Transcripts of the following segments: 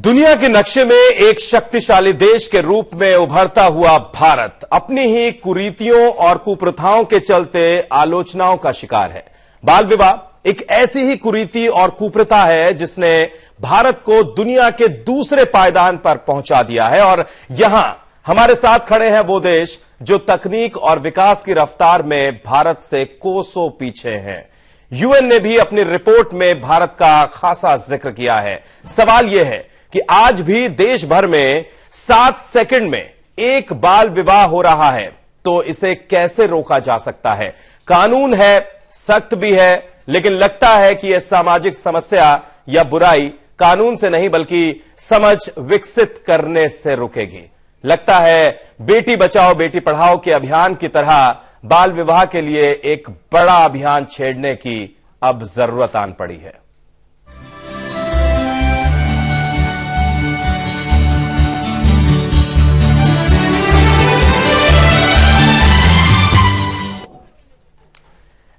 दुनिया के नक्शे में एक शक्तिशाली देश के रूप में उभरता हुआ भारत अपनी ही कुरीतियों और कुप्रथाओं के चलते आलोचनाओं का शिकार है। बाल विवाह एक ऐसी ही कुरीति और कुप्रथा है जिसने भारत को दुनिया के दूसरे पायदान पर पहुंचा दिया है। और यहां हमारे साथ खड़े हैं वो देश जो तकनीक और विकास की रफ्तार में भारत से कोसों पीछे हैं। यूएन ने भी अपनी रिपोर्ट में भारत का खासा जिक्र किया है। सवाल यह है कि आज भी देश भर में 7 सेकंड में एक बाल विवाह हो रहा है, तो इसे कैसे रोका जा सकता है? कानून है, सख्त भी है, लेकिन लगता है कि यह सामाजिक समस्या या बुराई कानून से नहीं बल्कि समझ विकसित करने से रुकेगी। लगता है बेटी बचाओ बेटी पढ़ाओ के अभियान की तरह बाल विवाह के लिए एक बड़ा अभियान छेड़ने की अब जरूरत आन पड़ी है।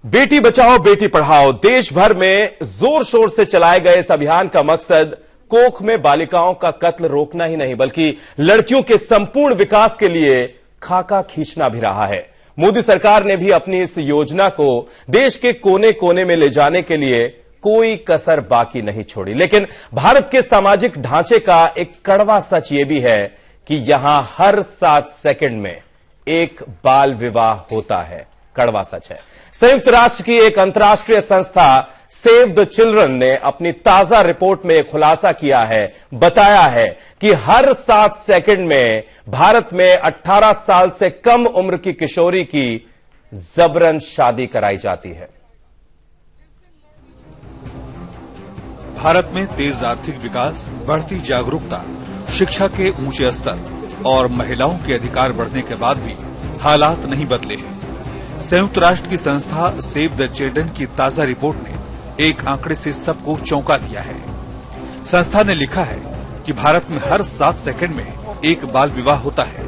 बेटी बचाओ बेटी पढ़ाओ देश भर में जोर शोर से चलाए गए इस अभियान का मकसद कोख में बालिकाओं का कत्ल रोकना ही नहीं बल्कि लड़कियों के संपूर्ण विकास के लिए खाका खींचना भी रहा है। मोदी सरकार ने भी अपनी इस योजना को देश के कोने कोने में ले जाने के लिए कोई कसर बाकी नहीं छोड़ी। लेकिन भारत के सामाजिक ढांचे का एक कड़वा सच यह भी है कि यहां हर 7 सेकंड में एक बाल विवाह होता है। कड़वा सच है। संयुक्त राष्ट्र की एक अंतर्राष्ट्रीय संस्था सेव द चिल्ड्रन ने अपनी ताजा रिपोर्ट में खुलासा किया है, बताया है कि हर 7 सेकंड में भारत में 18 साल से कम उम्र की किशोरी की जबरन शादी कराई जाती है। भारत में तेज आर्थिक विकास, बढ़ती जागरूकता, शिक्षा के ऊंचे स्तर और महिलाओं के अधिकार बढ़ने के बाद भी हालात नहीं बदले हैं। संयुक्त राष्ट्र की संस्था सेव द चिल्ड्रन की ताजा रिपोर्ट ने एक आंकड़े से सबको चौंका दिया है। संस्था ने लिखा है कि भारत में हर 7 सेकंड में एक बाल विवाह होता है।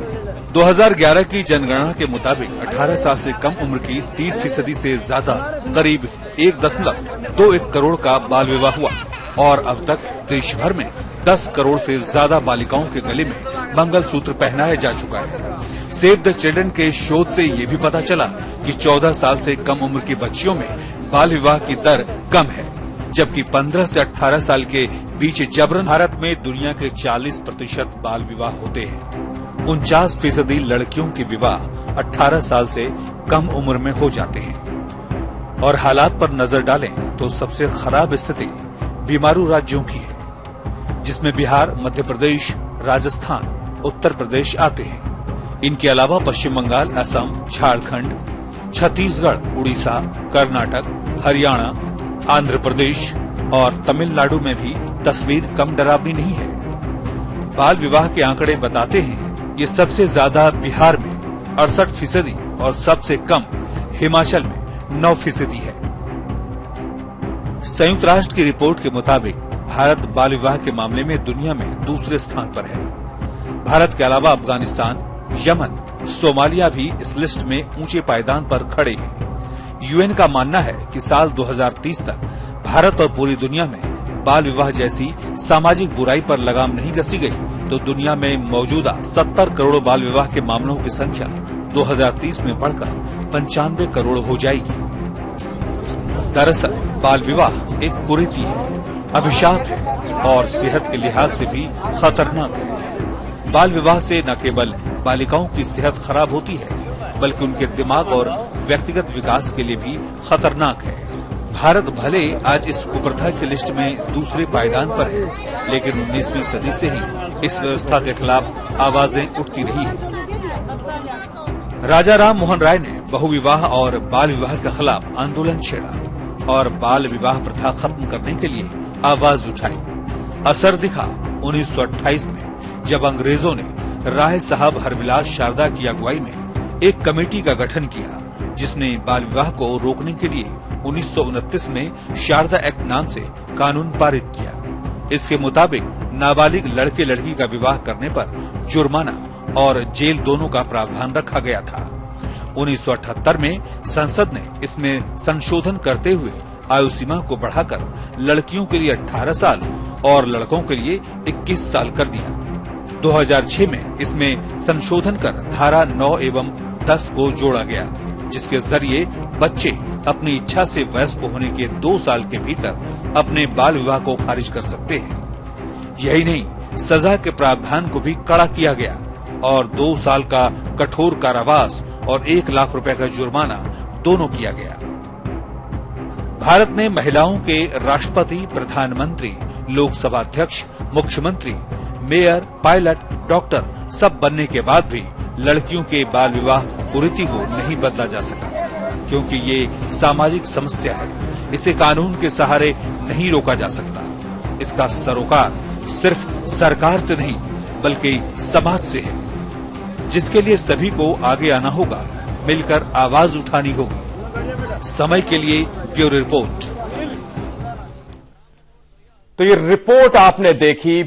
2011 की जनगणना के मुताबिक 18 साल से कम उम्र की 30% से ज्यादा करीब 1.21 करोड़ का बाल विवाह हुआ और अब तक देश भर में 10 करोड़ से ज्यादा बालिकाओं के गले में मंगलसूत्र पहनाया जा चुका है। सेव द चिल्ड्रन के शोध से ये भी पता चला कि 14 साल से कम उम्र की बच्चियों में बाल विवाह की दर कम है, जबकि 15 से 18 साल के बीच जबरन भारत में दुनिया के 40% बाल विवाह होते हैं। 49% लड़कियों के विवाह 18 साल से कम उम्र में हो जाते हैं। और हालात पर नजर डालें तो सबसे खराब स्थिति बीमारू राज्यों की है, जिसमें बिहार, मध्य प्रदेश, राजस्थान, उत्तर प्रदेश आते हैं। इनके अलावा पश्चिम बंगाल, असम, झारखंड, छत्तीसगढ़, उड़ीसा, कर्नाटक, हरियाणा, आंध्र प्रदेश और तमिलनाडु में भी तस्वीर कम डरावनी नहीं है। बाल विवाह के आंकड़े बताते हैं ये सबसे ज्यादा बिहार में 68% और सबसे कम हिमाचल में 9% है। संयुक्त राष्ट्र की रिपोर्ट के मुताबिक भारत बाल विवाह के मामले में दुनिया में दूसरे स्थान पर है। भारत के अलावा अफगानिस्तान, यमन, सोमालिया भी इस लिस्ट में ऊंचे पायदान पर खड़े हैं। यूएन का मानना है कि साल 2030 तक भारत और पूरी दुनिया में बाल विवाह जैसी सामाजिक बुराई पर लगाम नहीं कसी गई तो दुनिया में मौजूदा 70 करोड़ बाल विवाह के मामलों की संख्या 2030 में बढ़कर 95 करोड़ हो जाएगी। दरअसल बाल विवाह एक कुरीति है, अभिशाप है और सेहत के लिहाज से भी खतरनाक है। बाल विवाह से न केवल बालिकाओं की सेहत खराब होती है बल्कि उनके दिमाग और व्यक्तिगत विकास के लिए भी खतरनाक है। भारत भले आज इस कुप्रथा की लिस्ट में दूसरे पायदान पर है, लेकिन 19वीं सदी से ही इस व्यवस्था के खिलाफ आवाजें उठती रही है। राजा राम मोहन राय ने बहुविवाह और बाल विवाह के खिलाफ आंदोलन छेड़ा और बाल विवाह प्रथा खत्म करने के लिए आवाज उठाई। असर दिखा 1928 में जब अंग्रेजों ने राय साहब हरविलास शारदा की अगुवाई में एक कमेटी का गठन किया, जिसने बाल विवाह को रोकने के लिए 1929 में शारदा एक्ट नाम से कानून पारित किया। इसके मुताबिक नाबालिग लड़के लड़की का विवाह करने पर जुर्माना और जेल दोनों का प्रावधान रखा गया था। 1978 में संसद ने इसमें संशोधन करते हुए आयु सीमा को बढ़ाकर लड़कियों के लिए 18 साल और लड़कों के लिए 21 साल कर दिया। 2006 में इसमें संशोधन कर धारा 9 एवं 10 को जोड़ा गया, जिसके जरिए बच्चे अपनी इच्छा से वयस्क होने के 2 साल के भीतर अपने बाल विवाह को खारिज कर सकते हैं। यही नहीं, सजा के प्रावधान को भी कड़ा किया गया और 2 साल का कठोर कारावास और 1 लाख रुपए का जुर्माना दोनों किया गया। भारत में महिलाओं के राष्ट्रपति, प्रधानमंत्री, लोकसभा अध्यक्ष, मुख्यमंत्री, मेयर, पायलट, डॉक्टर सब बनने के बाद भी लड़कियों के बाल विवाह कुरीति को नहीं बदला जा सका, क्योंकि ये सामाजिक समस्या है। इसे कानून के सहारे नहीं रोका जा सकता। इसका सरोकार सिर्फ सरकार से नहीं बल्कि समाज से है, जिसके लिए सभी को आगे आना होगा, मिलकर आवाज उठानी होगी। समय के लिए ब्यूरो रिपोर्ट। तो ये रिपोर्ट आपने देखी,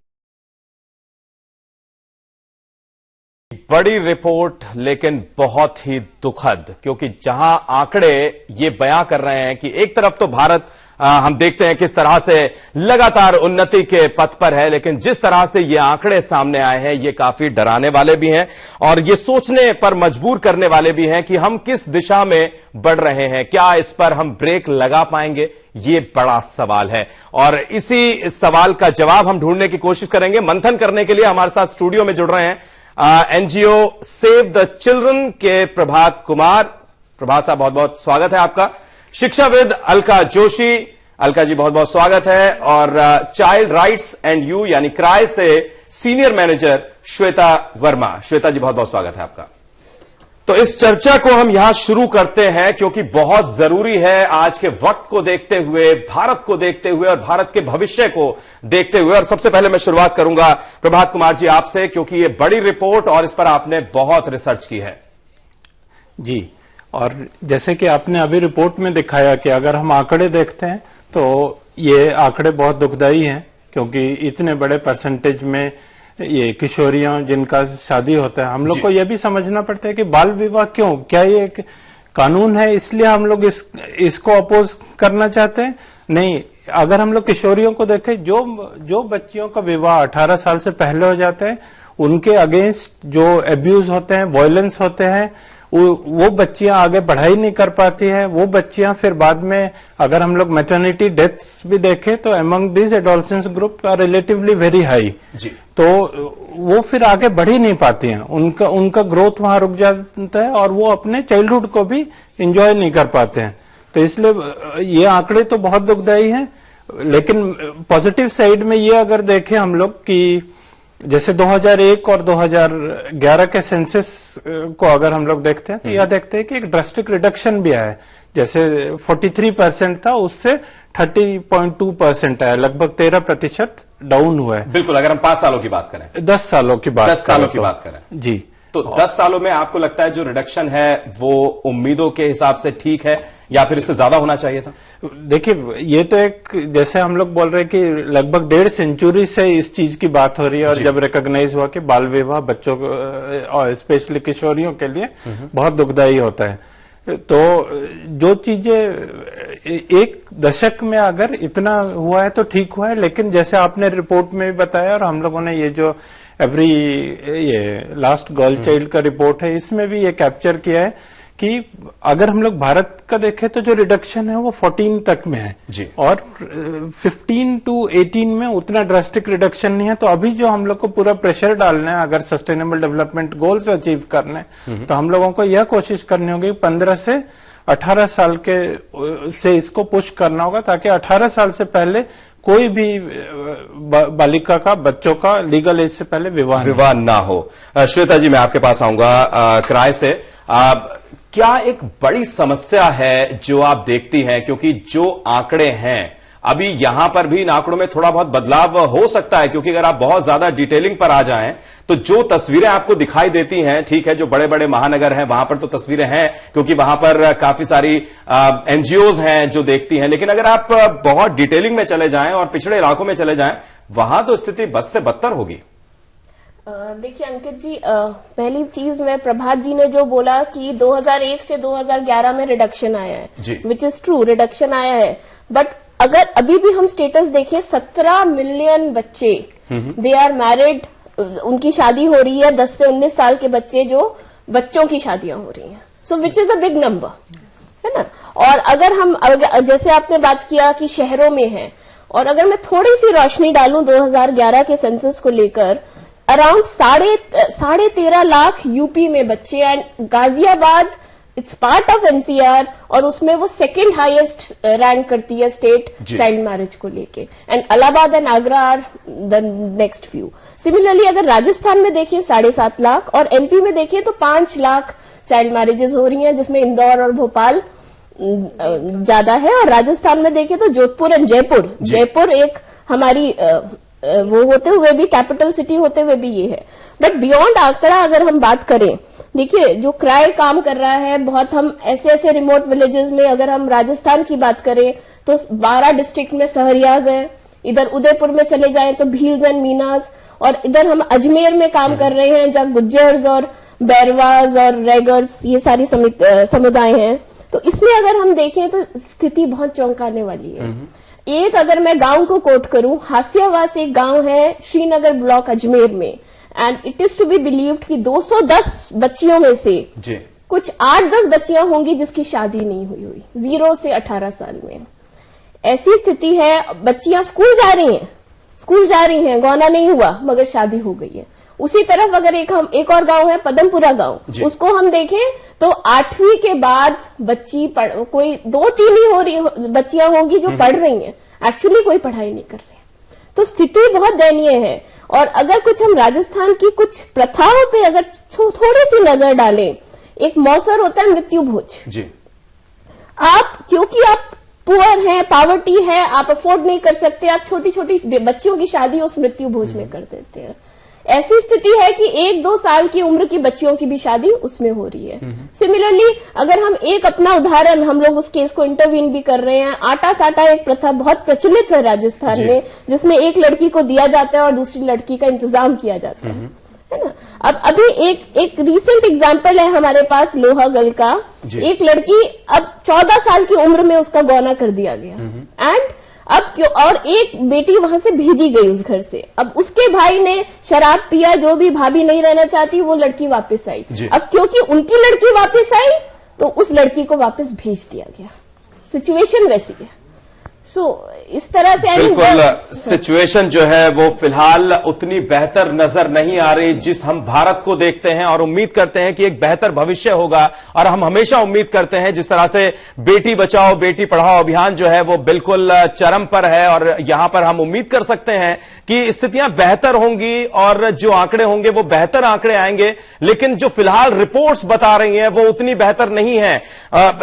बड़ी रिपोर्ट लेकिन बहुत ही दुखद, क्योंकि जहां आंकड़े ये बयां कर रहे हैं कि एक तरफ तो भारत हम देखते हैं किस तरह से लगातार उन्नति के पथ पर है, लेकिन जिस तरह से ये आंकड़े सामने आए हैं ये काफी डराने वाले भी हैं और ये सोचने पर मजबूर करने वाले भी हैं कि हम किस दिशा में बढ़ रहे हैं। क्या इस पर हम ब्रेक लगा पाएंगे, ये बड़ा सवाल है और इसी सवाल का जवाब हम ढूंढने की कोशिश करेंगे। मंथन करने के लिए हमारे साथ स्टूडियो में जुड़ रहे हैं एनजीओ सेव द चिल्ड्रन के प्रभात कुमार। प्रभात साहब, बहुत बहुत स्वागत है आपका। शिक्षाविद अलका जोशी, अलका जी बहुत बहुत स्वागत है। और चाइल्ड राइट्स एंड यू यानी क्राई से सीनियर मैनेजर श्वेता वर्मा। श्वेता जी बहुत बहुत स्वागत है आपका। तो इस चर्चा को हम यहां शुरू करते हैं क्योंकि बहुत जरूरी है आज के वक्त को देखते हुए, भारत को देखते हुए और भारत के भविष्य को देखते हुए। और सबसे पहले मैं शुरुआत करूंगा प्रभात कुमार जी आपसे, क्योंकि ये बड़ी रिपोर्ट और इस पर आपने बहुत रिसर्च की है। जी, और जैसे कि आपने अभी रिपोर्ट में दिखाया कि अगर हम आंकड़े देखते हैं तो ये आंकड़े बहुत दुखदाई हैं, क्योंकि इतने बड़े परसेंटेज में ये किशोरियां जिनका शादी होता है। हम लोग को यह भी समझना पड़ता है कि बाल विवाह क्यों, क्या ये एक कानून है इसलिए हम लोग इसको अपोज करना चाहते हैं? नहीं। अगर हम लोग किशोरियों को देखें, जो बच्चियों का विवाह 18 साल से पहले हो जाते हैं, उनके अगेंस्ट जो एब्यूज होते हैं, वायलेंस होते हैं, वो बच्चियां आगे पढ़ाई नहीं कर पाती है। वो बच्चियां फिर बाद में, अगर हम लोग मैटरनिटी डेथ्स भी देखें तो among this adolescence group are relatively very high. तो वो फिर आगे बढ़ ही नहीं पाती हैं, उनका ग्रोथ वहां रुक जाता है और वो अपने चाइल्डहुड को भी एंजॉय नहीं कर पाते हैं। तो इसलिए ये आंकड़े तो बहुत दुखदायी हैं। लेकिन पॉजिटिव साइड में ये अगर देखें हम लोग कि जैसे 2001 और 2011 के सेंसस को अगर हम लोग देखते हैं तो यह देखते हैं कि एक ड्रास्टिक रिडक्शन भी आया है। जैसे 43% था, उससे 30.2% आया, लगभग 13% डाउन हुआ है। बिल्कुल, अगर हम 5 सालों की बात करें, 10 सालों की बात 10 सालों की बात करें जी, तो 10 सालों में आपको लगता है जो रिडक्शन है वो उम्मीदों के हिसाब से ठीक है या फिर इससे ज्यादा होना चाहिए था? देखिए, ये तो एक, जैसे हम लोग बोल रहे हैं कि लगभग 1.5 सेंचुरी से इस चीज की बात हो रही है और जब रिकॉग्नाइज हुआ कि बाल विवाह बच्चों को और स्पेशली किशोरियों के लिए बहुत दुखदायी होता है। तो जो चीजें एक दशक में अगर इतना हुआ है तो ठीक हुआ है, लेकिन जैसे आपने रिपोर्ट में भी बताया और हम लोगों ने ये जो ये लास्ट गर्ल चाइल्ड का रिपोर्ट है, इसमें भी ये कैप्चर किया है कि अगर हम लोग भारत का देखें तो जो रिडक्शन है वो 14 तक में है जी। और 15 to 18 में उतना ड्रास्टिक रिडक्शन नहीं है। तो अभी जो हम लोग को पूरा प्रेशर डालना है, अगर सस्टेनेबल डेवलपमेंट गोल्स अचीव करने, तो हम लोगों को यह कोशिश करनी होगी 15 से 18 साल के से इसको पुश करना होगा, ताकि 18 साल से पहले कोई भी बालिका का, बच्चों का लीगल एज से पहले विवाह ना हो। श्वेता जी, मैं आपके पास आऊंगा किराए से। क्या एक बड़ी समस्या है जो आप देखती हैं, क्योंकि जो आंकड़े हैं अभी यहां पर भी इन आंकड़ों में थोड़ा बहुत बदलाव हो सकता है, क्योंकि अगर आप बहुत ज्यादा डिटेलिंग पर आ जाएं तो जो तस्वीरें आपको दिखाई देती हैं, ठीक है, जो बड़े बड़े महानगर हैं वहां पर तो तस्वीरें हैं क्योंकि वहां पर काफी सारी एनजीओज हैं जो देखती हैं, लेकिन अगर आप बहुत डिटेलिंग में चले जाएं और पिछड़े इलाकों में चले जाएं, वहां तो स्थिति बद से बदतर होगी। देखिए अंकित जी, पहली चीज मैं, प्रभात जी ने जो बोला कि 2001 से 2011 में रिडक्शन आया है, विच इज ट्रू, रिडक्शन आया है, बट अगर अभी भी हम स्टेटस देखें 17 मिलियन बच्चे दे आर मैरिड, उनकी शादी हो रही है, 10 से 19 साल के बच्चे जो बच्चों की शादियां हो रही हैं, so which is a big number, है ना। और अगर जैसे आपने बात किया कि शहरों में है, और अगर मैं थोड़ी सी रोशनी डालूं 2011 के सेंसस को लेकर, अराउंड 13.5 लाख यूपी में बच्चे, and Ghaziabad it's part of NCR, और उसमें वो सेकंड हाईएस्ट रैंक करती है स्टेट चाइल्ड मैरिज को लेके, and Allahabad and Agra are the next few. Similarly अगर राजस्थान में देखें 7.5 लाख, और एमपी में देखें तो 5 लाख चाइल्ड मैरिजेस हो रही हैं, जिसमें इंदौर और भोपाल ज्यादा है, और राजस्थान में देखें तो जोधपुर एंड जयपुर एक हमारी वो होते हुए भी, कैपिटल सिटी होते हुए भी ये है। बट बियॉन्ड आंकड़ा अगर हम बात करें, देखिए जो क्राई काम कर रहा है बहुत, हम ऐसे रिमोट विलेजेस में, अगर हम राजस्थान की बात करें तो 12 डिस्ट्रिक्ट में सहरियाज हैं, इधर उदयपुर में चले जाएं तो भील्स एंड मीनास, और इधर हम अजमेर में काम कर रहे हैं जहां गुज्जर्स और बैरवाज और रैगर्स ये सारी समुदाय हैं। तो इसमें अगर हम देखें तो स्थिति बहुत चौंकाने वाली है। एक अगर मैं गांव को कोट करूं, हासियावास एक गांव है श्रीनगर ब्लॉक अजमेर में, and it is to be believed कि 210 बच्चियों में से कुछ 8-10 बच्चियां होंगी जिसकी शादी नहीं हुई 0 से 18 साल में। ऐसी स्थिति है, बच्चियां स्कूल जा रही हैं, गौना नहीं हुआ मगर शादी हो गई है। उसी तरफ अगर एक और गांव है पदमपुरा गांव, उसको हम देखें तो 8वीं के बाद बच्ची कोई 2-3 ही हो रही बच्चियां होंगी जो पढ़ रही हैं, एक्चुअली कोई पढ़ाई नहीं कर रही। तो स्थिति बहुत दयनीय है। और अगर कुछ हम राजस्थान की कुछ प्रथाओं पे अगर थोड़ी सी नजर डालें, एक मौसर होता है मृत्यु भोज। क्योंकि आप पुअर हैं, पावर्टी है, आप अफोर्ड नहीं कर सकते, आप छोटी छोटी बच्चियों की शादी उस मृत्यु भोज में कर देते हैं। ऐसी स्थिति है कि 1-2 साल की उम्र की बच्चियों की भी शादी उसमें हो रही है। सिमिलरली अगर हम एक अपना उदाहरण, हम लोग उस केस को इंटरवीन भी कर रहे हैं, आटा साटा एक प्रथा बहुत प्रचलित है राजस्थान में, जिसमें एक लड़की को दिया जाता है और दूसरी लड़की का इंतजाम किया जाता है ना। अब अभी एक रीसेंट एग्जाम्पल है हमारे पास लोहागल का, एक लड़की अब 14 साल की उम्र में उसका गौना कर दिया गया, एंड अब क्यों, और एक बेटी वहां से भेजी गई उस घर से। अब उसके भाई ने शराब पिया, जो भी भाभी नहीं रहना चाहती, वो लड़की वापस आई। अब क्योंकि उनकी लड़की वापस आई तो उस लड़की को वापस भेज दिया गया। सिचुएशन वैसी है। इस तरह से बिल्कुल सिचुएशन जो है वो फिलहाल उतनी बेहतर नजर नहीं आ रही जिस हम भारत को देखते हैं, और उम्मीद करते हैं कि एक बेहतर भविष्य होगा। और हम हमेशा उम्मीद करते हैं, जिस तरह से बेटी बचाओ बेटी पढ़ाओ अभियान जो है वो बिल्कुल चरम पर है, और यहां पर हम उम्मीद कर सकते हैं कि स्थितियां बेहतर होंगी और जो आंकड़े होंगे वो बेहतर आंकड़े आएंगे। लेकिन जो फिलहाल रिपोर्ट्स बता रही हैं वो उतनी बेहतर नहीं है।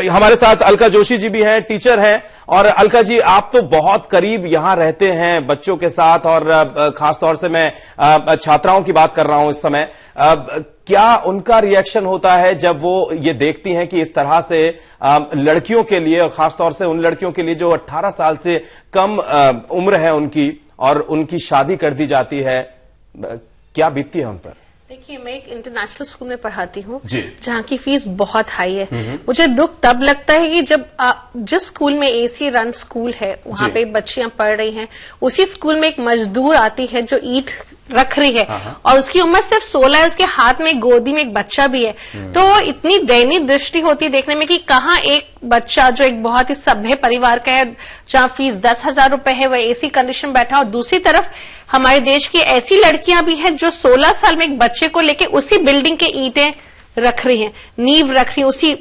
हमारे साथ अलका जोशी जी भी हैं, टीचर हैं। और अलका जी, आप तो बहुत करीब यहां रहते हैं बच्चों के साथ, और खासतौर से मैं छात्राओं की बात कर रहा हूं इस समय। क्या उनका रिएक्शन होता है जब वो ये देखती हैं कि इस तरह से लड़कियों के लिए, और खासतौर से उन लड़कियों के लिए जो 18 साल से कम उम्र है उनकी, और उनकी शादी कर दी जाती है? क्या बीतती है उन पर? देखिए, मैं एक इंटरनेशनल स्कूल में पढ़ाती हूँ जहाँ की फीस बहुत हाई है। मुझे दुख तब लगता है कि जब जिस स्कूल में एसी रन स्कूल है वहाँ पे बच्चियां पढ़ रही हैं, उसी स्कूल में एक मजदूर आती है जो ईंट रख रही है, और उसकी उम्र सिर्फ 16 है, उसके हाथ में गोदी में एक बच्चा भी है। तो इतनी दयनीय दृष्टि होती है देखने में कि कहाँ एक बच्चा जो एक बहुत ही सभ्य परिवार का है, जहाँ फीस 10,000 रुपए है, वह एसी कंडीशन में बैठा, और दूसरी तरफ हमारे देश की ऐसी लड़कियां भी हैं जो 16 साल में एक बच्चे को लेके उसी बिल्डिंग के ईंटें रख रही हैं, नींव रख रही है उसी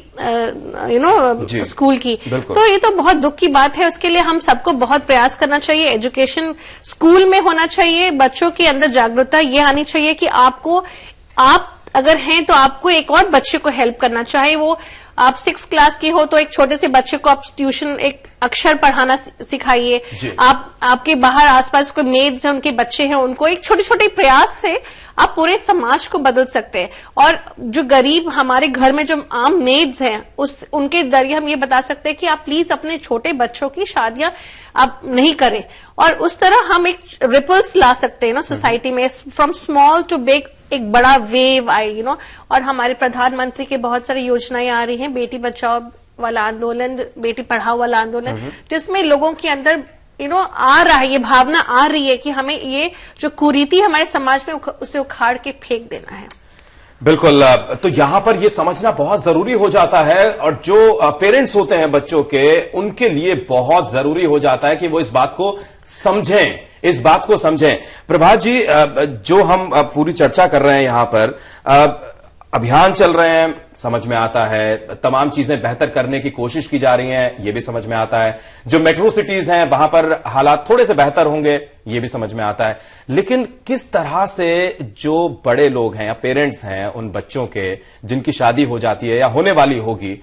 स्कूल की। तो ये तो बहुत दुख की बात है। उसके लिए हम सबको बहुत प्रयास करना चाहिए। एजुकेशन स्कूल में होना चाहिए, बच्चों के अंदर जागरूकता ये आनी चाहिए कि आप अगर हैं तो आपको एक और बच्चे को हेल्प करना, चाहे वो आप 6th क्लास की हो तो एक छोटे से बच्चे को आप ट्यूशन एक अक्षर पढ़ाना सिखाइए। आपके बाहर आसपास कोई मेड्स हैं, उनके बच्चे हैं, उनको एक छोटे छोटे प्रयास से आप पूरे समाज को बदल सकते हैं। और जो गरीब हमारे घर में जो आम मेड्स हैं, उनके जरिए हम ये बता सकते हैं कि आप प्लीज अपने छोटे बच्चों की शादियां आप नहीं करें, और उस तरह हम एक रिपल्स ला सकते हैं ना सोसाइटी में, फ्रॉम स्मॉल टू बिग, एक बड़ा वेव आए और हमारे प्रधानमंत्री के बहुत सारी योजनाएं आ रही हैं, बेटी बचाओ वाला आंदोलन, बेटी पढ़ाओ वाला आंदोलन, जिसमें लोगों के अंदर आ रहा है, ये भावना आ रही है कि हमें ये जो कुरीति हमारे समाज में उसे उखाड़ के फेंक देना है। बिल्कुल, तो यहां पर ये समझना बहुत जरूरी हो जाता है, और जो पेरेंट्स होते हैं बच्चों के, उनके लिए बहुत जरूरी हो जाता है कि वो इस बात को समझें। प्रभात जी, जो हम पूरी चर्चा कर रहे हैं यहां पर, अभियान चल रहे हैं, समझ में आता है, तमाम चीजें बेहतर करने की कोशिश की जा रही हैं, यह भी समझ में आता है, जो मेट्रो सिटीज हैं वहां पर हालात थोड़े से बेहतर होंगे, यह भी समझ में आता है, लेकिन किस तरह से जो बड़े लोग हैं या पेरेंट्स हैं उन बच्चों के जिनकी शादी हो जाती है या होने वाली होगी,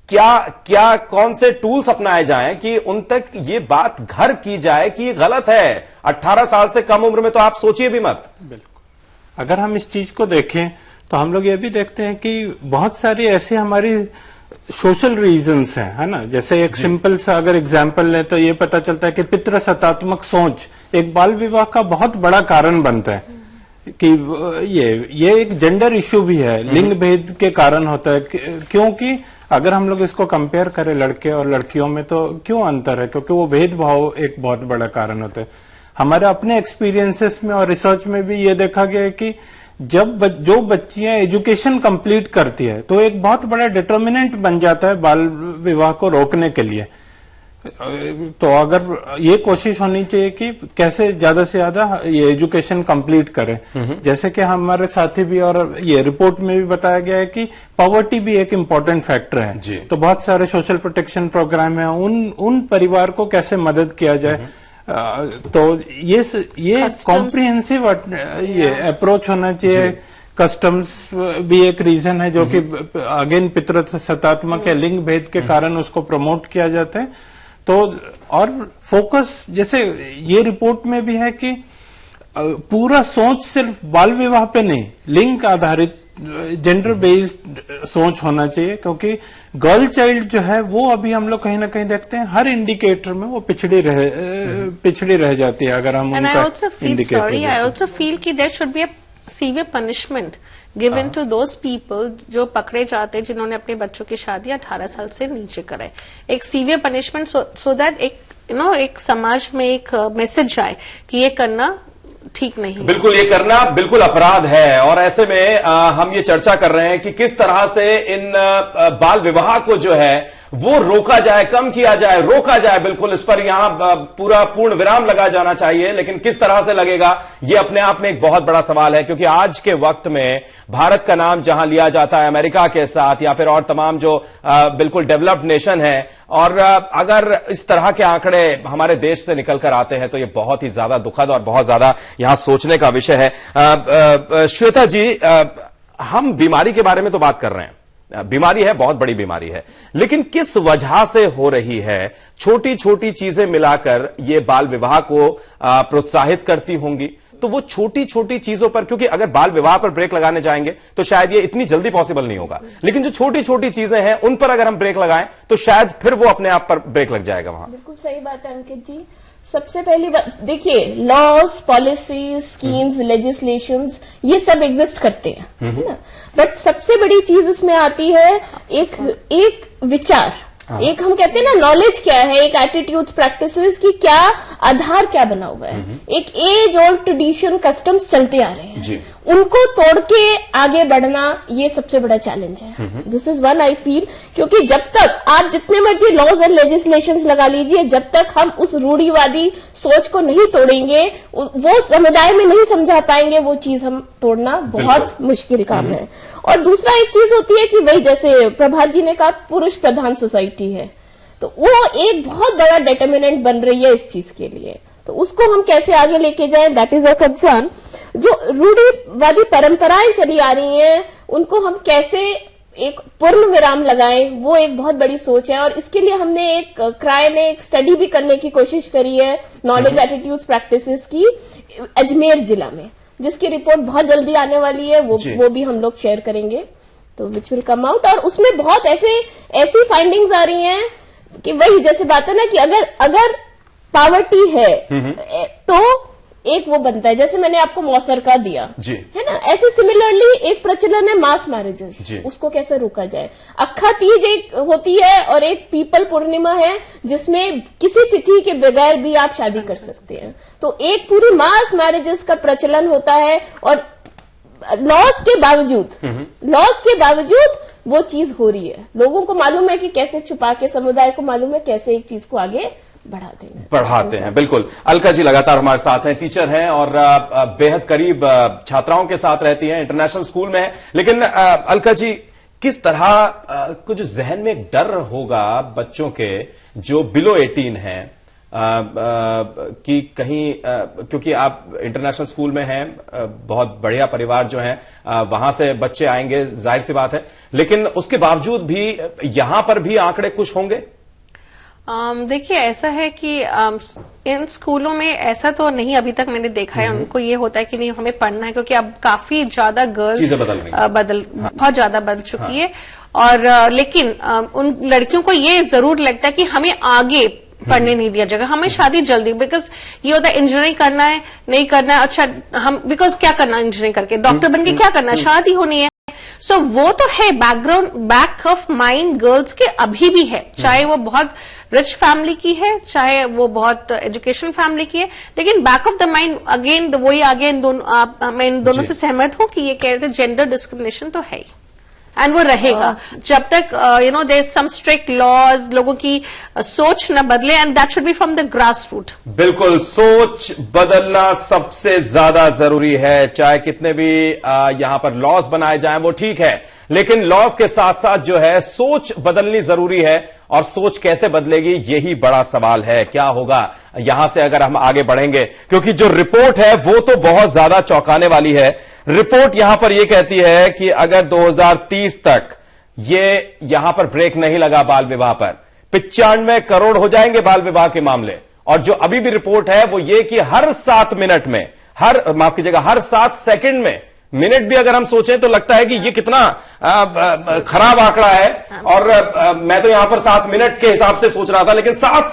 क्या कौन से टूल्स अपनाए जाएं कि उन तक ये बात घर की जाए कि ये गलत है। 18 साल से कम उम्र में तो आप सोचिए भी मत। बिल्कुल, अगर हम इस चीज को देखें तो हम लोग ये भी देखते हैं कि बहुत सारी ऐसी हमारी सोशल रीजंस हैं, है ना। जैसे एक सिंपल सा अगर एग्जांपल लें तो ये पता चलता है कि पितृसत्तात्मक सोच एक बाल विवाह का बहुत बड़ा कारण बनता है, कि ये एक जेंडर इश्यू भी है, लिंग भेद के कारण होता है। क्योंकि अगर हम लोग इसको कंपेयर करें लड़के और लड़कियों में, तो क्यों अंतर है? क्योंकि वो भेदभाव एक बहुत बड़ा कारण होता है। हमारे अपने एक्सपीरियंसेस में और रिसर्च में भी ये देखा गया है कि जब जो बच्चियां एजुकेशन कंप्लीट करती है तो एक बहुत बड़ा डिटर्मिनेंट बन जाता है बाल विवाह को रोकने के लिए। तो अगर ये कोशिश होनी चाहिए कि कैसे ज्यादा से ज्यादा ये एजुकेशन कंप्लीट करें। जैसे कि हमारे साथी भी और ये रिपोर्ट में भी बताया गया है कि पॉवर्टी भी एक इम्पोर्टेंट फैक्टर है। तो बहुत सारे सोशल प्रोटेक्शन प्रोग्राम है, उन परिवार को कैसे मदद किया जाए। तो ये कॉम्प्रिहेंसिव ये अप्रोच होना चाहिए। कस्टम्स भी एक रीजन है जो कि अगेन पितृसत्तात्मक या लिंग भेद के कारण उसको प्रमोट किया जाता है। तो और फोकस, जैसे ये रिपोर्ट में भी है कि पूरा सोच सिर्फ बाल विवाह पे नहीं, लिंग आधारित जेंडर बेस्ड सोच होना चाहिए। क्योंकि गर्ल चाइल्ड जो है वो अभी हम लोग कहीं ना कहीं देखते हैं हर इंडिकेटर में वो पिछड़ी रह जाती है। अगर हम उनका इंडिकेटर, आई ऑल्सो फील कि there should be a severe punishment given to those people जो पकड़े जाते हैं जिन्होंने अपने बच्चों की शादी 18 साल से नीचे कराई। एक सीवियर पनिशमेंट सो दैट एक समाज में एक मैसेज आए कि ये करना ठीक नहीं। बिल्कुल, ये करना बिल्कुल अपराध है। और ऐसे में हम ये चर्चा कर रहे हैं कि किस तरह से इन बाल विवाह को जो है वो रोका जाए, कम किया जाए, रोका जाए। बिल्कुल, इस पर यहां पूरा पूर्ण विराम लगा जाना चाहिए, लेकिन किस तरह से लगेगा ये अपने आप में एक बहुत बड़ा सवाल है। क्योंकि आज के वक्त में भारत का नाम जहां लिया जाता है अमेरिका के साथ या फिर और तमाम जो बिल्कुल डेवलप्ड नेशन है, और अगर इस तरह के आंकड़े हमारे देश से निकल कर आते हैं तो ये बहुत ही ज्यादा दुखद और बहुत ज्यादा यहां सोचने का विषय है। श्वेता जी, हम बीमारी के बारे में तो बात कर रहे हैं, बीमारी है, बहुत बड़ी बीमारी है, लेकिन किस वजह से हो रही है? छोटी छोटी चीजें मिलाकर ये बाल विवाह को प्रोत्साहित करती होंगी। तो वो छोटी छोटी चीजों पर, क्योंकि अगर बाल विवाह पर ब्रेक लगाने जाएंगे तो शायद ये इतनी जल्दी पॉसिबल नहीं होगा, लेकिन जो छोटी छोटी चीजें हैं उन पर अगर हम ब्रेक लगाएं तो शायद फिर वो अपने आप पर ब्रेक लग जाएगा वहां। बिल्कुल सही बात है अंकित जी। सबसे पहली बात देखिए, लॉज, पॉलिसीज, स्कीम्स, लेजिस्लेशंस ये सब एग्जिस्ट करते हैं, है ना। बट सबसे बड़ी चीज इसमें आती है एक विचार, एक हम कहते हैं ना नॉलेज क्या है, एक एटीट्यूड्स, प्रैक्टिसेस की क्या आधार क्या बना हुआ है। एक एज ओल्ड ट्रेडिशन, कस्टम्स चलते आ रहे हैं, उनको तोड़ के आगे बढ़ना ये सबसे बड़ा चैलेंज है। This is one I feel, क्योंकि जब तक आप जितने मर्जी लॉज एंड लेजिस्लेशंस लगा लीजिए, जब तक हम उस रूढ़िवादी सोच को नहीं तोड़ेंगे, वो समुदाय में नहीं समझा पाएंगे, वो चीज हम तोड़ना बहुत मुश्किल काम है। और दूसरा एक चीज होती है कि वही जैसे प्रभात जी ने कहा, पुरुष प्रधान सोसाइटी है, तो वो एक बहुत बड़ा डिटर्मिनेंट बन रही है इस चीज के लिए। तो उसको हम कैसे आगे लेके जाएं, दैट इज अ कंसर्न। जो रूढ़िवादी परंपराएं चली आ रही हैं, उनको हम कैसे एक पूर्ण विराम लगाएं, वो एक बहुत बड़ी सोच है। और इसके लिए हमने एक क्राई ने एक स्टडी भी करने की कोशिश करी है, नॉलेज, एटीट्यूड्स, प्रैक्टिसेस की, अजमेर जिला में, जिसकी रिपोर्ट बहुत जल्दी आने वाली है। वो भी हम लोग शेयर करेंगे, तो विच विल कम आउट। और उसमें बहुत ऐसी फाइंडिंग्स आ रही हैं कि वही जैसे बात है ना कि अगर पावर्टी है तो एक वो बनता है, जैसे मैंने आपको मौसर का दिया जी, है ना, ऐसे सिमिलरली एक प्रचलन है मास मैरिजेस, उसको कैसे रोका जाए। अक्खा तीज एक होती है और एक पीपल पूर्णिमा है जिसमें किसी तिथि के बगैर भी आप शादी कर सकते हैं। तो एक पूरी मास मैरिजेस का प्रचलन होता है और लॉज के बावजूद वो चीज हो रही है। लोगों को मालूम है कि कैसे छुपा के, समुदाय को मालूम है कैसे एक चीज को आगे बढ़ाते हैं। बिल्कुल। अलका जी लगातार हमारे साथ हैं, टीचर हैं और बेहद करीब छात्राओं के साथ रहती हैं, इंटरनेशनल स्कूल में है। लेकिन अलका जी, किस तरह कुछ जहन में एक डर होगा बच्चों के जो बिलो 18 हैं कि कहीं क्योंकि आप इंटरनेशनल स्कूल में हैं, बहुत बढ़िया परिवार जो है वहां से बच्चे आएंगे, जाहिर सी बात है, लेकिन उसके बावजूद भी यहां पर भी आंकड़े कुछ होंगे? देखिए, ऐसा है कि इन स्कूलों में ऐसा तो नहीं अभी तक मैंने देखा है। उनको ये होता है कि नहीं हमें पढ़ना है, क्योंकि अब काफी ज्यादा गर्ल्स बहुत ज्यादा बदल चुकी है। और लेकिन उन लड़कियों को ये जरूर लगता है कि हमें आगे पढ़ने नहीं दिया जाएगा, हमें शादी जल्दी, बिकॉज ये होता है इंजीनियरिंग करना है, नहीं करना है, अच्छा हम बिकॉज क्या करना है इंजीनियरिंग करके, डॉक्टर बन के क्या करना है, शादी होनी है। सो वो तो है background, back of mind girls के अभी भी है, चाहे वो बहुत रिच फैमिली की है, चाहे वो बहुत एजुकेशन फैमिली की है, लेकिन back of the mind again वही आगे मैं इन दोनों से सहमत हूं कि ये कह रहे थे जेंडर डिस्क्रिमिनेशन तो है ही, एंड वो रहेगा जब तक there is some strict laws, लोगों की सोच न बदले, and that should be from the grass root. बिल्कुल, सोच बदलना सबसे ज्यादा जरूरी है। चाहे कितने भी यहां पर लॉज बनाए जाएं वो ठीक है, लेकिन लॉज के साथ साथ जो है सोच बदलनी जरूरी है। और सोच कैसे बदलेगी, यही बड़ा सवाल है। क्या होगा यहां से अगर हम आगे बढ़ेंगे, क्योंकि जो रिपोर्ट है वो तो बहुत ज्यादा चौंकाने वाली है। रिपोर्ट यहां पर यह कहती है कि अगर 2030 तक ये यहां पर ब्रेक नहीं लगा बाल विवाह पर, 95 करोड़ हो जाएंगे बाल विवाह के मामले। और जो अभी भी रिपोर्ट है वो ये कि हर 7 मिनट में, हर 7 सेकंड में, मिनट भी अगर हम सोचें तो लगता है कि ये कितना खराब आंकड़ा है। और मैं तो यहां पर 7 मिनट के हिसाब से सोच रहा था, लेकिन 7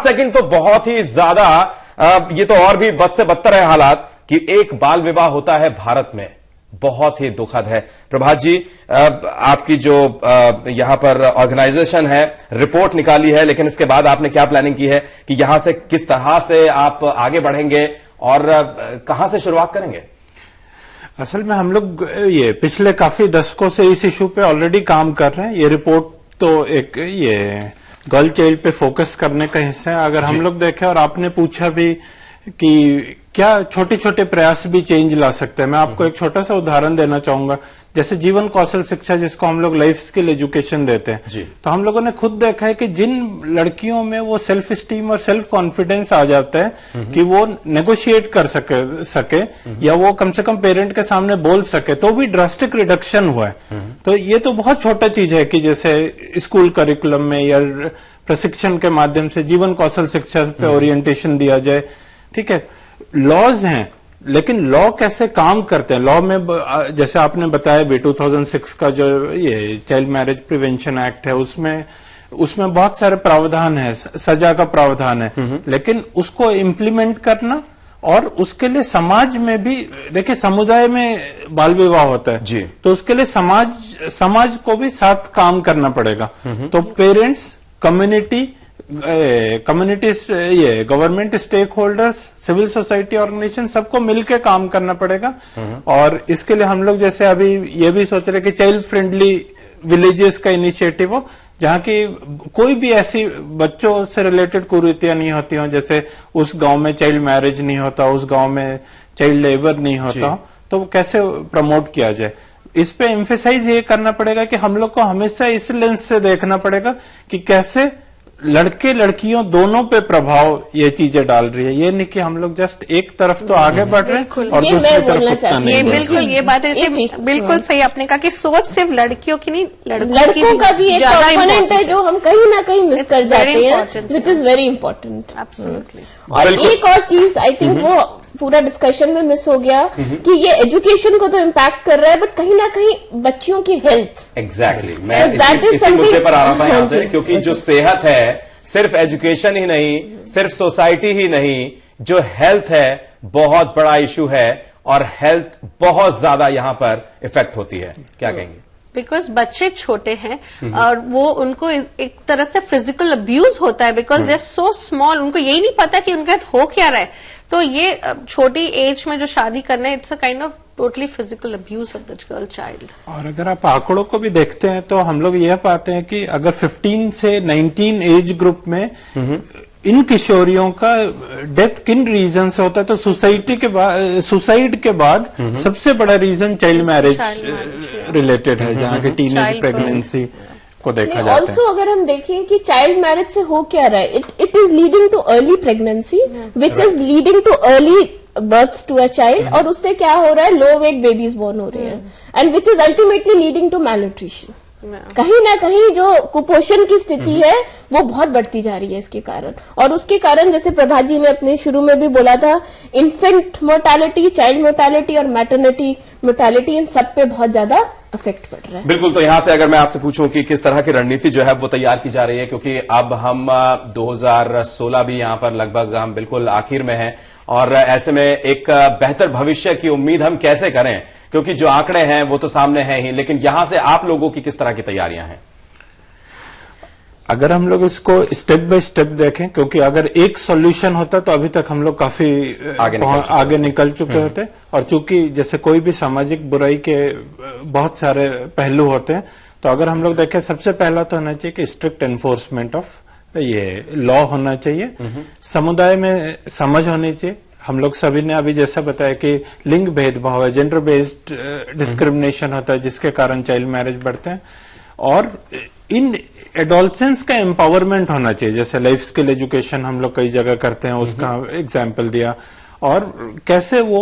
सेकंड तो बहुत ही ज्यादा, ये तो और भी बद से बदतर है हालात कि एक बाल विवाह होता है भारत में। बहुत ही दुखद है। प्रभात जी, आपकी जो यहां पर ऑर्गेनाइजेशन है, रिपोर्ट निकाली है, लेकिन इसके बाद आपने क्या प्लानिंग की है कि यहां से किस तरह से आप आगे बढ़ेंगे और कहां से शुरुआत करेंगे? असल में हम लोग ये पिछले काफी दशकों से इस इशू पे ऑलरेडी काम कर रहे हैं। ये रिपोर्ट तो एक ये गर्ल चाइल्ड पे फोकस करने का हिस्सा है। अगर हम लोग देखें, और आपने पूछा भी कि क्या छोटे छोटे प्रयास भी चेंज ला सकते हैं, मैं आपको एक छोटा सा उदाहरण देना चाहूंगा। जैसे जीवन कौशल शिक्षा, जिसको हम लोग लाइफ स्किल एजुकेशन देते हैं, तो हम लोगों ने खुद देखा है कि जिन लड़कियों में वो सेल्फ स्टीम और सेल्फ कॉन्फिडेंस आ जाता है कि वो नेगोशिएट कर सके या वो कम से कम पेरेंट के सामने बोल सके, तो भी ड्रास्टिक रिडक्शन हुआ है। तो ये तो बहुत छोटा चीज है कि जैसे स्कूल करिकुलम में या प्रशिक्षण के माध्यम से जीवन कौशल शिक्षा पे ओरिएंटेशन दिया जाए। ठीक है, लॉज हैं, लेकिन लॉ कैसे काम करते हैं? लॉ में जैसे आपने बताया भी 2006 का जो ये चाइल्ड मैरिज प्रिवेंशन एक्ट है, उसमें बहुत सारे प्रावधान है, सजा का प्रावधान है, लेकिन उसको इम्प्लीमेंट करना और उसके लिए समाज में भी, देखिए समुदाय में बाल विवाह होता है जी, तो उसके लिए समाज को भी साथ काम करना पड़ेगा। तो पेरेंट्स, कम्युनिटीज, ये government, stakeholders, civil society organization, सबको मिलकर काम करना पड़ेगा। और इसके लिए हम लोग जैसे अभी ये भी सोच रहे कि चाइल्ड फ्रेंडली विलेजेस का इनिशिएटिव हो, जहाँ की कोई भी ऐसी बच्चों से रिलेटेड कुरीतियां नहीं होती हो, जैसे उस गांव में चाइल्ड मैरिज नहीं होता, उस गांव में चाइल्ड लेबर नहीं होता, तो कैसे प्रमोट किया जाए। इस पे एम्फेसाइज ये करना पड़ेगा कि हम लोग को हमेशा इस लेंस से देखना पड़ेगा कि कैसे लड़के लड़कियों दोनों पे प्रभाव ये चीजें डाल रही है। ये नहीं कि हम लोग जस्ट एक तरफ तो आगे बढ़ रहे हैं और दूसरी तरफ उतना नहीं। बिल्कुल, ये बात है, बिल्कुल सही आपने कहा कि सोच सिर्फ लड़कियों की नहीं, लड़कों का भी एक कंपोनेंट है जो हम कहीं ना कहीं मिस कर जाते हैं, which is very important. Absolutely. और एक और चीज आई थिंक वो पूरा डिस्कशन में मिस हो गया कि ये एजुकेशन को तो इम्पैक्ट कर रहा है, बट कहीं ना कहीं बच्चियों की हेल्थ। एग्जैक्टली, मैं इसी मुद्दे पर आ रहा था यहां से, क्योंकि जो सेहत है सिर्फ एजुकेशन ही नहीं, सिर्फ सोसाइटी ही नहीं, जो हेल्थ है बहुत बड़ा इशू है और हेल्थ बहुत ज्यादा यहां पर इफेक्ट होती है, क्या कहेंगे? बिकॉज बच्चे छोटे हैं और वो उनको एक तरह से फिजिकल अब्यूज होता है because they are so small, उनको यही नहीं पता कि उनके साथ हो क्या रहा है। तो ये छोटी एज में जो शादी करना है, it's a kind of totally physical abuse of the girl child. और अगर आप आंकड़ों को भी देखते हैं तो हम लोग यह पाते हैं कि अगर 15 से 19 एज ग्रुप में इन किशोरियों का डेथ किन रीजन से होता है, तो सुसाइड के बाद सबसे बड़ा रीजन चाइल्ड मैरिज रिलेटेड है, जहाँ की टीनेज प्रेगनेंसी को देखा जाता है। ऑल्सो अगर हम देखें कि चाइल्ड मैरिज से हो क्या रहा है, it is leading to early pregnancy which is leading to early birth to a child, और उससे क्या हो रहा है, लो वेट बेबीज बोर्न हो रहे हैं, and which is ultimately leading to malnutrition. कहीं ना कहीं जो कुपोषण की स्थिति है वो बहुत बढ़ती जा रही है इसके कारण, और उसके कारण जैसे प्रभात जी ने अपने शुरू में भी बोला था, इन्फेंट मोर्टेलिटी, चाइल्ड मोर्टेलिटी और मैटरनिटी मोर्टेलिटी, इन सब पे बहुत ज्यादा इफेक्ट पड़ रहा है। बिल्कुल। तो यहां से अगर मैं आपसे पूछूं कि किस तरह की रणनीति जो है वो तैयार की जा रही है, क्योंकि अब हम 2016 भी यहां पर लगभग हम बिल्कुल आखिर में हैं, और ऐसे में एक बेहतर भविष्य की उम्मीद हम कैसे करें, क्योंकि जो आंकड़े हैं वो तो सामने हैं ही, लेकिन यहां से आप लोगों की किस तरह की तैयारियां हैं? अगर हम लोग इसको स्टेप बाय स्टेप देखें, क्योंकि अगर एक सॉल्यूशन होता तो अभी तक हम लोग काफी आगे निकल चुके होते, और चूंकि जैसे कोई भी सामाजिक बुराई के बहुत सारे पहलू होते हैं, तो अगर हम लोग देखें, सबसे पहला तो होना चाहिए कि स्ट्रिक्ट एनफोर्समेंट ऑफ ये लॉ होना चाहिए, समुदाय में समझ होनी चाहिए। हम लोग सभी ने अभी जैसा बताया कि लिंग भेदभाव है, जेंडर बेस्ड डिस्क्रिमिनेशन होता है, जिसके कारण चाइल्ड मैरिज बढ़ते हैं, और इन एडोलसेंस का एम्पावरमेंट होना चाहिए, जैसे लाइफ स्किल एजुकेशन हम लोग कई जगह करते हैं, उसका एग्जाम्पल दिया, और कैसे वो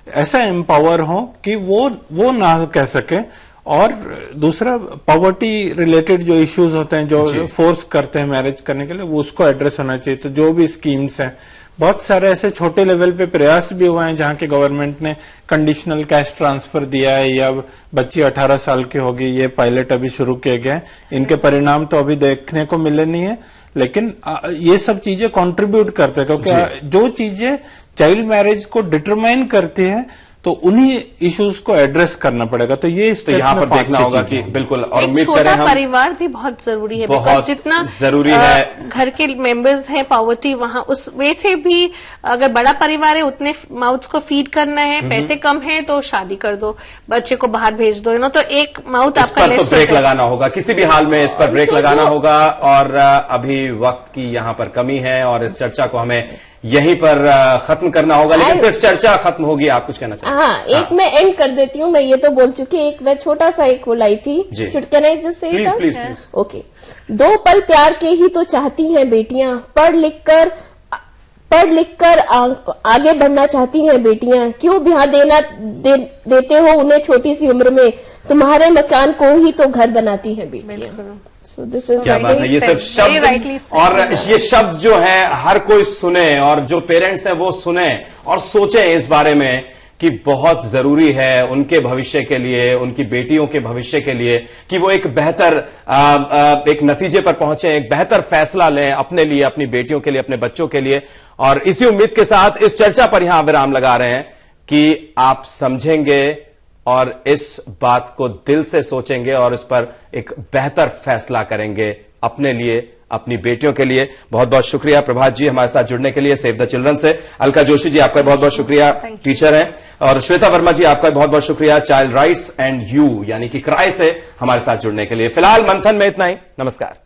ऐसा एम्पावर हो कि वो ना कह सके। और दूसरा, पॉवर्टी रिलेटेड जो इश्यूज होते हैं, जो फोर्स करते हैं मैरिज करने के लिए, वो उसको एड्रेस होना चाहिए। तो जो भी स्कीम्स हैं, बहुत सारे ऐसे छोटे लेवल पे प्रयास भी हुए हैं जहां की गवर्नमेंट ने कंडीशनल कैश ट्रांसफर दिया है, या बच्ची 18 साल की होगी, ये पायलट अभी शुरू किए गए। इनके परिणाम तो अभी देखने को मिले नहीं है, लेकिन ये सब चीजें कंट्रीब्यूट करते हैं, क्योंकि जो चीजें चाइल्ड मैरिज को डिटरमाइन करती है, तो उन्हीं इश्यूज को एड्रेस करना पड़ेगा। तो ये तो यहाँ पर देखना होगा कि बिल्कुल, और उम्मीद करें हम, परिवार भी बहुत जरूरी है, बहुत जितना जरूरी है घर के मेंबर्स हैं, पॉवर्टी वहां उस वैसे भी अगर बड़ा परिवार है, उतने माउथ्स को फीड करना है, पैसे कम है तो शादी कर दो, बच्चे को बाहर भेज दो, तो एक माउथ आपका लेस तो ब्रेक लगाना होगा, किसी भी हाल में इस पर ब्रेक लगाना होगा। और अभी वक्त की यहाँ पर कमी है और इस चर्चा को हमें यहीं पर खत्म करना होगा, लेकिन सिर्फ चर्चा खत्म होगी। आप कुछ कहना चाहते हैं? हाँ, एक मैं एंड कर देती हूँ, मैं ये तो बोल चुकी, एक मैं छोटा सा एक वो लाई थी, can I just say it? Please. Okay. 2 पल प्यार के ही तो चाहती हैं बेटियां, पढ़ लिख कर आगे बढ़ना चाहती हैं बेटियां, क्यों ब्याह देते हो उन्हें छोटी सी उम्र में, तुम्हारे मकान को ही तो घर बनाती हैं बेटियां। क्या बात है, ये सब शब्द, और ये शब्द जो है हर कोई सुने, और जो पेरेंट्स हैं वो सुने और सोचें इस बारे में कि बहुत जरूरी है उनके भविष्य के लिए, उनकी बेटियों के भविष्य के लिए, कि वो एक बेहतर एक नतीजे पर पहुंचे, एक बेहतर फैसला लें अपने लिए, अपनी बेटियों के लिए, अपने बच्चों के लिए। और इसी उम्मीद के साथ इस चर्चा पर यहां विराम लगा रहे हैं कि आप समझेंगे और इस बात को दिल से सोचेंगे और इस पर एक बेहतर फैसला करेंगे अपने लिए, अपनी बेटियों के लिए। बहुत बहुत शुक्रिया प्रभात जी हमारे साथ जुड़ने के लिए सेव द चिल्ड्रन से। अलका जोशी जी आपका बहुत बहुत शुक्रिया, टीचर हैं। और श्वेता वर्मा जी आपका बहुत बहुत शुक्रिया, चाइल्ड राइट्स एंड यू यानी कि क्राई से हमारे साथ जुड़ने के लिए। फिलहाल मंथन में इतना ही, नमस्कार।